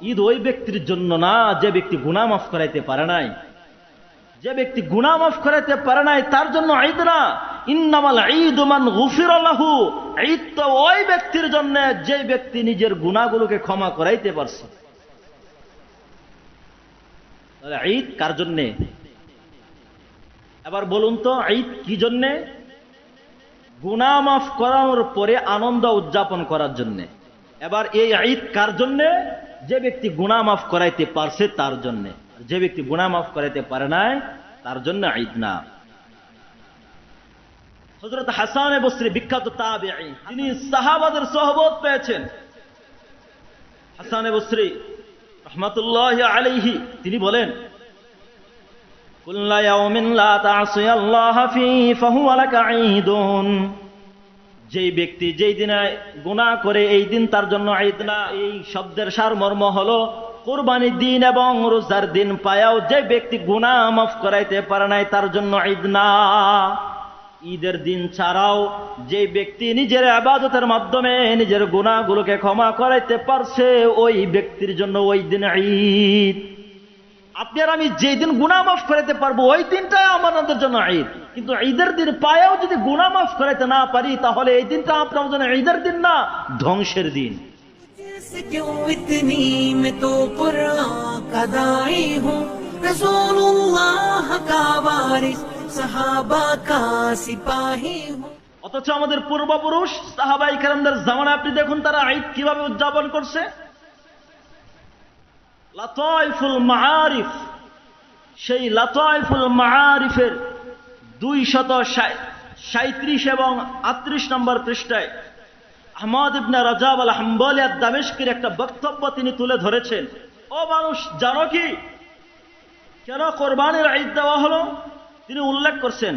ঈদ ওই ব্যক্তির জন্য না যে ব্যক্তি গুনাহ মাফ করাইতে পারে নাই। যে ব্যক্তি গুনাহ মাফ করাইতে পারে নাই তার জন্য ঈদ না। ইন্নামাল ঈদু মান গুফিরা লাহু, ঈদ তো ওই ব্যক্তির জন্য যে ব্যক্তি নিজের গুনাহগুলোকে ক্ষমা করাইতে পারছে। তাহলে ঈদ কার জন্যে? এবার বলুন তো ঈদ কি জন্যে? গুনাহ মাফ করানোর পরে আনন্দ উদযাপন করার জন্যে। এবার এই ঈদ কার জন্যে? যে ব্যক্তি গুনাহ মাফ করাইতে পারছে তার জন্যে। যে ব্যক্তি গুনাহ মাফ করাইতে পারে নাই তার জন্য ঈদ না। হযরত হাসান বসরি বিখ্যাত তাবিঈ, তিনি সাহাবাদের সোহবত পেয়েছেন। হাসান বসরি রাহমাতুল্লাহি আলাইহি তিনি বলেন, কুল্লা ইয়াউমিন লা তা'সিয়াল্লাহা ফীহি ফাহুয়া লাকা ঈদুন। যেই ব্যক্তি যেই দিনে গুনাহ করে এই দিন তার জন্য ঈদ না। এই শব্দের সারমর্ম হলো কুরবানির দিন এবং রোজার দিন পায়াও যে ব্যক্তি গুনাহ মাফ করাইতে পারে নাই তার জন্য ঈদ না। ঈদের দিন ছাড়াও যে ব্যক্তি নিজের ইবাদতের মাধ্যমে নিজের গুনাহগুলোকে ক্ষমা করাইতে পারছে ওই ব্যক্তির জন্য ওই দিন ঈদ। আপনি আর আমি যেই দিন গুনাহ মাফ করাইতে পারবো ওই দিনটাই আমাদের জন্য ঈদ। কিন্তু ঈদের দিন পায়েও যদি গুনাহ মাফ করাইতে না পারি তাহলে এই দিনটা আপনার জন্য ঈদের দিন না, ধ্বংসের দিন। অথচ আমাদের পূর্বপুরুষ সাহাবায়ে কেরামদের জামানায় আপনি দেখুন তারা ঈদ কিভাবে উদযাপন করছে। লাতাইফুল মাআরিফ, সেই লাতাইফুল মাআরিফের 237 এবং 38 নম্বর পৃষ্ঠায় আহমদ ইবনে রাজাব আল হাম্বলি আদ-দামেশকির একটা বক্তব্য তিনি তুলে ধরেছেন। ও মানুষ, জানো কি কেন কোরবানির ঈদ দেওয়া হলো? তিনি উল্লেখ করছেন,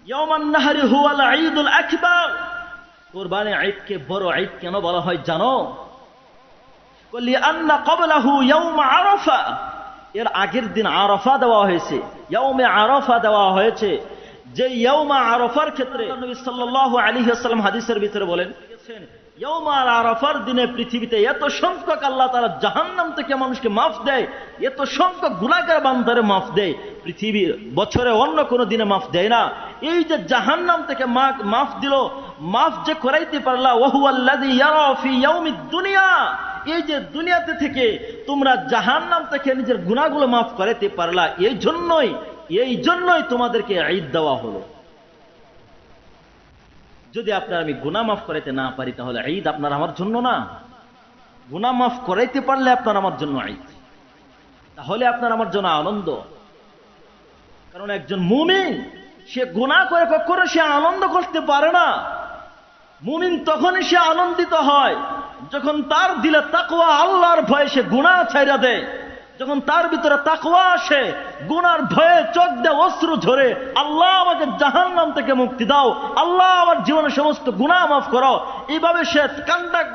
ইয়াউমান নাহরি হুয়াল ঈদুল আকবার। কোরবানির ঈদকে বড় ঈদ কেন বলা হয় জানো? লিআন্না ক্বাবলাহু ইয়াউম আরাফা, এর আগের দিন আরাফা দেওয়া হয়েছে, ইয়াউমে আরাফা দেওয়া হয়েছে। যে ইয়াউমা আরাফার ক্ষেত্রে নবী সাল্লাল্লাহু আলাইহি ওয়াসাল্লাম হাদিসের ভিতরে বলেন, ইয়াউমা আরাফার দিনে পৃথিবীতে এত সংখ্যক আল্লাহ তাআলা জাহান্নাম থেকে মানুষকে মাফ দেয়, এত সংখ্যক গুনাহগার বান্দারে মাফ দেয়, পৃথিবীর বছরে অন্য কোনো দিনে মাফ দেয় না। এই যে জাহান্নাম থেকে মাফ দিল, মাফ যে করাইতে পারলা, ওয়া হুয়াল্লাযী ইয়ারা ফি ইয়াউমিদ দুনিয়া, এই যে দুনিয়াতে থেকে তোমরা জাহান্নাম থেকে নিজের গুনাহগুলো মাফ করাইতে পারলা, এই জন্যই তোমাদেরকে ঈদ দেওয়া হলো। যদি আপনার আমি গুনাহ মাফ করাইতে না পারি তাহলে ঈদ আপনার আমার জন্য না। গুনাহ মাফ করাইতে পারলে আপনার আমার জন্য ঈদ, তাহলে আপনার আমার জন্য আনন্দ। কারণ একজন মুমিন সে গুনাহ করে কখনো সে আনন্দ করতে পারে না। মুমিন তখনই সে আনন্দিত হয় যখন তার দিলে তাকওয়া, আল্লাহর ভয়ে সে গুনাহ ছাইড়া দেয়। যখন তার ভিতরে তাকওয়া আসে, গুনার ভয়ে চোখ দিয়ে অশ্রু ঝরে, আল্লাহ আমাকে জাহান্নাম থেকে মুক্তি দাও, আল্লাহ আমার জীবনের সমস্ত গুনাহ মাফ করো, এইভাবে সে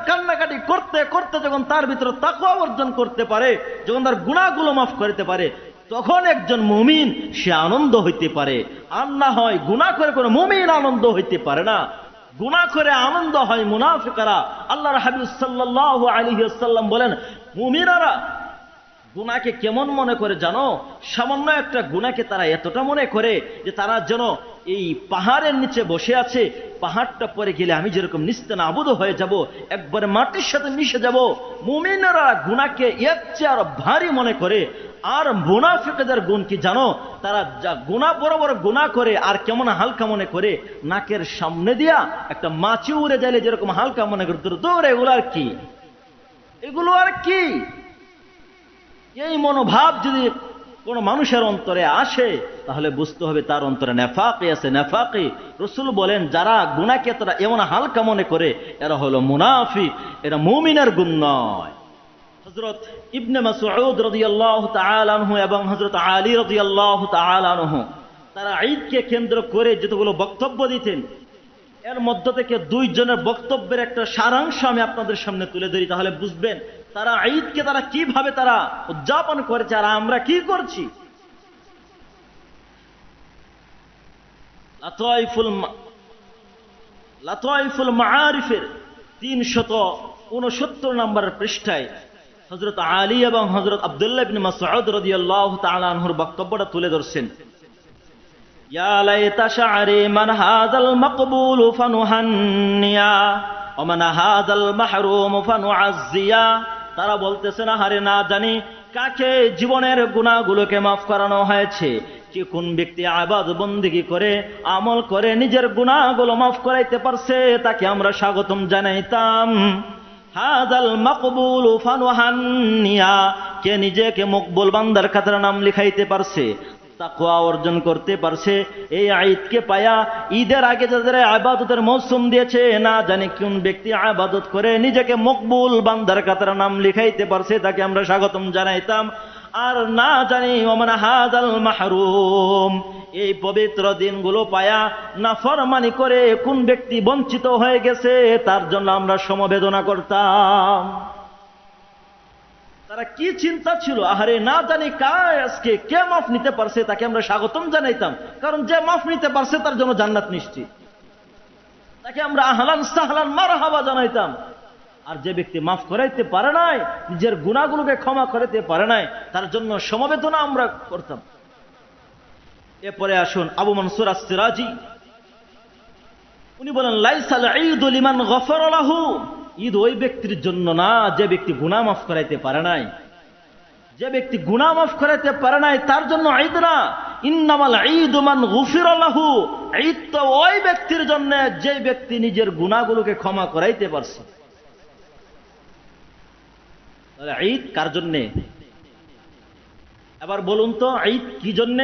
কান্নাকাটি করতে করতে যখন তার ভিতরে তাকওয়া অর্জন করতে পারে, যখন তার গুনাহগুলো মাফ করতে পারে, তখন একজন মুমিন সে আনন্দ হইতে পারে। আর না হয় গুনাহ করে কোনো মুমিন আনন্দ হইতে পারে না। গুনাহ করে আনন্দ হয় মুনাফিকরা। আল্লাহর হাবিব সাল্লাল্লাহু আলাইহি ওয়াসাল্লাম বলেন, মুমিনরা গুনাহকে কেমন মনে করে জানো? সামান্য একটা গুনাহকে তারা এতটা মনে করে যে তারা যেন এই পাহাড়ের নিচে বসে আছে, পাহাড়টা পরে গেলে আমি যেরকম নিস্তেনাবুদ হয়ে যাব, একবারে মাটির সাথে মিশে যাব। মুমিনরা গুনাহকে এর চেয়ে আরো ভারী মনে করে। আর মুনাফিকদের গুণ কি জানো? তারা যা গুনাহ, বড় বড় গুনাহ করে আর কেমন হালকা মনে করে, নাকের সামনে দিয়া একটা মাছি উড়ে যাইলে যেরকম হালকা মনে করে, দূর এগুলো আর কি, এগুলো আর কি। এই মনোভাব যদি কোন মানুষের অন্তরে আসে তাহলে বুঝতে হবে তার অন্তরে নেফাকি আছে, নেফাকি। রাসূল বলেন যারা গুনাহকে তারা এমন হালকা মনে করে এরা হলো মুনাফিক, এরা মুমিনের গুণ নয়। হযরত ইবনে মাসউদ রাদিয়াল্লাহু তাআলা আনহু এবং হযরত আলী রাদিয়াল্লাহু তাআলা আনহু তারা ঈদকে কেন্দ্র করে যতগুলো বক্তব্য দিতেন, এর মধ্য থেকে দুইজনের বক্তব্যের একটা সারাংশ আমি আপনাদের সামনে তুলে ধরি, তাহলে বুঝবেন তারা ঈদকে তারা কিভাবে তারা উদযাপন করেছে আর আমরা কি করছি। লাতাইফুল মাআরিফের 369 নম্বর পৃষ্ঠায় হযরত আলী এবং হযরত আব্দুল্লাহ ইবনে মাসউদ রাদিয়াল্লাহু তাআলা আনহুর বক্তব্যটা তুলে ধরছেন। ইয়া লাইতা শা'রি মান হাযাল মাকবুলু ফানুহান্নিয়া ওয়া মান হাযাল মাহরুমু ফানুআযজিয়া। তারা বলতেছে না, হারে না জানি কাকে জীবনের গুনাহগুলোকে মাফ করানো হয়েছে, কি কোন ব্যক্তি ইবাদত বন্দেগী করে আমল করে নিজের গুনাহগুলো মাফ করাইতে পারছে তাকে আমরা স্বাগতম জানাইতাম। হাযাল মাকবুলু ফানুহান্নিয়া, কে নিজেকে মকবুল বান্দার খাতার নাম লিখাইতে পারছে, তাকওয়া অর্জন করতে পারছে, এই ঈদকে পায়া ঈদের আগে যাদের ইবাদতের মৌসুম দিয়েছে, না জানি কোন ব্যক্তি ইবাদত করে নিজেকে মকবুল বান্দার খাতার নাম লিখাইতে পারছে তাকে আমরা স্বাগতম জানাইতাম। আর না জানি ওমান হাযাল মাহরুম, এই পবিত্র দিনগুলো পায়া নাফরমানি করে কোন ব্যক্তি বঞ্চিত হয়ে গেছে তার জন্য আমরা সমবেদনা করতাম। তারা কি চিন্তা ছিল, আহারে না জানি আজকে কে মাফ নিতে পারছে তাকে আমরা স্বাগতম জানাইতাম, কারণ যে মাফ নিতে পারছে তার জন্য জান্নাত নিশ্চিত, তাকে আমরা আহলান সাহলান মারহাবা জানাইতাম। আর যে ব্যক্তি মাফ করাইতে পারে নাই, নিজের গুনাহগুলোকে ক্ষমা করাইতে পারে নাই, তার জন্য সমবেদনা আমরা করতাম। এরপরে আসুন আবু মনসুর আস-সিরাজি, উনি বলেন লাইসাল ঈদু লিমান গফারা লাহু, ঈদ ওই ব্যক্তির জন্য না যে ব্যক্তি গুনাহ মাফ করাইতে পারে নাই। যে ব্যক্তি গুনাহ মাফ করাইতে পারে নাই তার জন্য ঈদ না। ইন্নামাল ঈদু মান গুফিরা লাহু, ঈদ তো ওই ব্যক্তির জন্য যে ব্যক্তি নিজের গুনাহগুলোকে ক্ষমা করাইতে পারছে। তাহলে ঈদ কার জন্য? এবার বলুন তো ঈদ কি জন্য?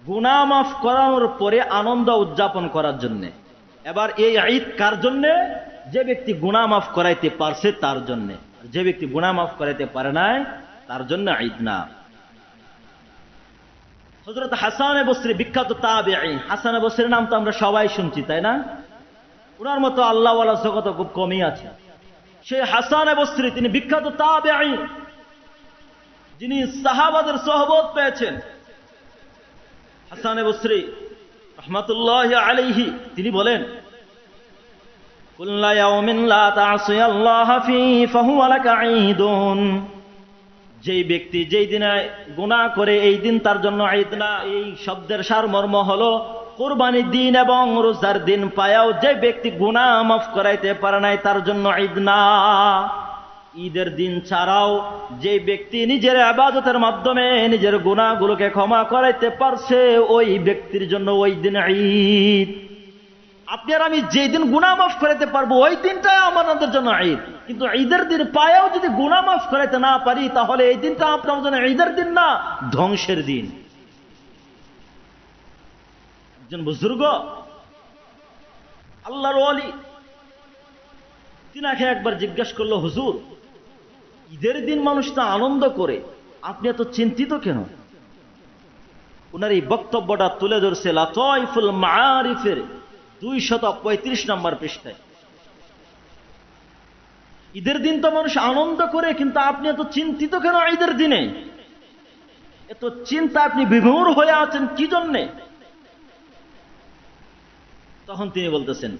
গুনাহ মাফ করানোর পরে আনন্দ উদযাপন করার জন্য। এবার এই ঈদ কার জন্য? যে ব্যক্তি গুনাহ মাফ করাইতে পারছে তার জন্য। যে ব্যক্তি গুনাহ মাফ করাইতে পারে নাই তার জন্য ঈদ না। হযরত হাসান বসরি, বিখ্যাত তাবেঈ, হাসান বসরির নাম তো আমরা সবাই শুনছি, তাই না? ওনার মতো আল্লাহওয়ালা জগতে খুব কমই আছে। সেই হাসান বসরি তিনি বিখ্যাত তাবেঈ, যিনি সাহাবাদের সোহবত পেয়েছেন। হাসান বসরি রাহমাতুল্লাহি আলাইহি তিনি বলেন, কুল্লা ইয়াউমিন লা তা'সিয়াল্লাহা ফীহি ফাহুয়া লাকা ঈদুন, যেই ব্যক্তি যেই দিনে গুনাহ করে এই দিন তার জন্য ঈদ না। এই শব্দের সারমর্ম হলো কুরবানির দিন এবং রোজার দিন পায়াও যে ব্যক্তি গুনাহ মাফ করাইতে পারে নাই তার জন্য ঈদ না। ঈদের দিন ছাড়াও যে ব্যক্তি নিজের ইবাদতের মাধ্যমে নিজের গুনাহগুলোকে ক্ষমা করাইতে পারছে ওই ব্যক্তির জন্য ওই দিন ঈদ। আপনি আর আমি যেই দিন গুনাহ মাফ করাইতে পারবো ওই দিনটাই আমাদের জন্য ঈদ। কিন্তু ঈদের দিন পায়াও যদি গুনাহ মাফ করাইতে না পারি তাহলে এই দিনটা আপনার জন্য ঈদের দিন না, ধ্বংসের দিন। একজন বুজুর্গ আল্লাহর ওয়ালি তিনাকে একবার জিজ্ঞাসা করলো, হুজুর ঈদের দিন মানুষ তো আনন্দ করে, আপনি এত চিন্তিত কেন? ওনার এই বক্তব্যটা তুলে ধরছে লাতাইফুল মাআরিফের 235 নম্বর পৃষ্ঠায়। ঈদের দিন তো মানুষ আনন্দ করে, কিন্তু আপনি এত চিন্তিত কেন ঈদের দিনে? এত চিন্তা, আপনি বিভোর হয়ে আছেন কি জন্যে? তখন তিনি বলতেছেন,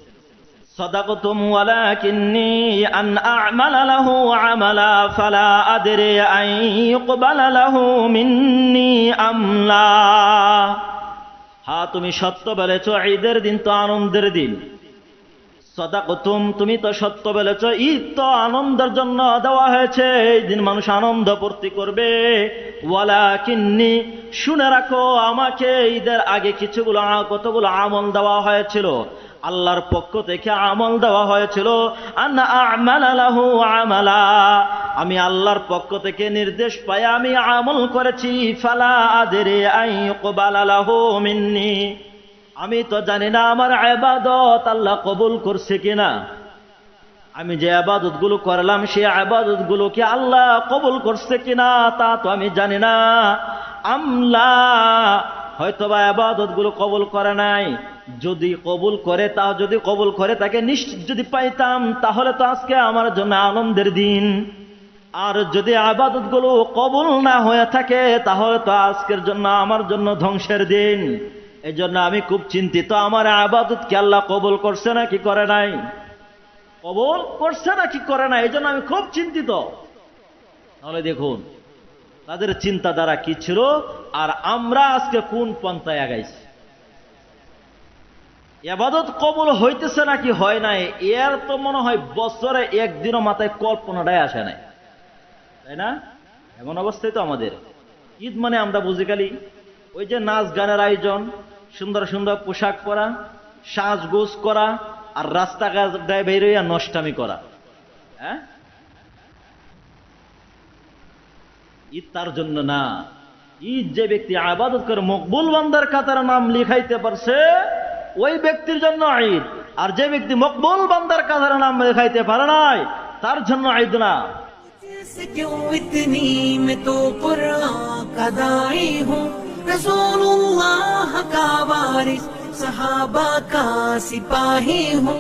সাদাকাতুম ওয়ালাকিন্নী আন আ'মালা লাহু আমালা ফালা আদরি আন ইউকবালা লাহু মিন্নী আমলা। হ্যাঁ, তুমি সত্য বলেছ, ঈদের দিন তো আনন্দের দিন। সাদাকাতুম, তুমি তো সত্য বলেছ, ঈদ তো আনন্দের জন্য দেওয়া হয়েছে, এই দিন মানুষ আনন্দ ফুর্তি করবে। ওয়ালাকিন্নী, শুনে রাখো, আমাকে ঈদের আগে কতগুলো আমল দেওয়া হয়েছিল, আল্লাহর পক্ষ থেকে আমল দেওয়া হয়েছিল। আন্না আ'মালা লাহু আমালা, আমি আল্লাহর পক্ষ থেকে নির্দেশ পাই আমি আমল করেছি। ফালা আদরি আন ইউকবালা লাহু মিন্নি, আমি তো জানি না আমার ইবাদত আল্লাহ কবুল করছে কিনা। আমি যে ইবাদত গুলো করলাম সেই ইবাদত গুলো কি আল্লাহ কবুল করছে কিনা তা তো আমি জানি না। আমলা, হয়তোবা ইবাদত গুলো কবুল করে নাই, যদি কবুল করে তাকে নিশ্চিত যদি পাইতাম তাহলে তো আজকে আমার জন্য আনন্দের দিন। আর যদি ইবাদত গুলো কবুল না হয়ে থাকে তাহলে তো আজকের জন্য আমার জন্য ধ্বংসের দিন। এই জন্য আমি খুব চিন্তিত, আমার ইবাদত কি আল্লাহ কবুল করছে না কি করে নাই, কবুল করছে না কি করে নাই, এই জন্য আমি খুব চিন্তিত। তাহলে দেখুন তাদের চিন্তাধারা কি ছিল, আর আমরা আজকে কোন পন্থায় আগাইছি। ইবাদত কবুল হইতেছে নাকি হয় নাই, এর তো মনে হয় বছরে একদিনও মাথায় কল্পনাটাই আসে নাই, তাই না? এমন অবস্থায় তো আমাদের। ঈদ মানে আমরা বুঝি খালি ওই যে নাচ গানের আয়োজন, সুন্দর সুন্দর পোশাক পরা, সাজগোজ করা, আর রাস্তাঘাটে বের হইয়া নষ্টামি করা। হ্যাঁ, ঈদ তার জন্য না। ঈদ যে ব্যক্তি ইবাদত করে মকবুল বান্দার কাতারে নাম লিখাইতে পারছে ওই ব্যক্তির জন্য ঈদ, আর যে ব্যক্তি মকবুল বান্দার কাতারে নাম লিখাইতে পারে নাই তার জন্য ঈদ না। क्यों इतनी मैं तो कुरान का दाई हूँ, रसूलुल्लाह का वारिस, सहाबा का सिपाही हूँ।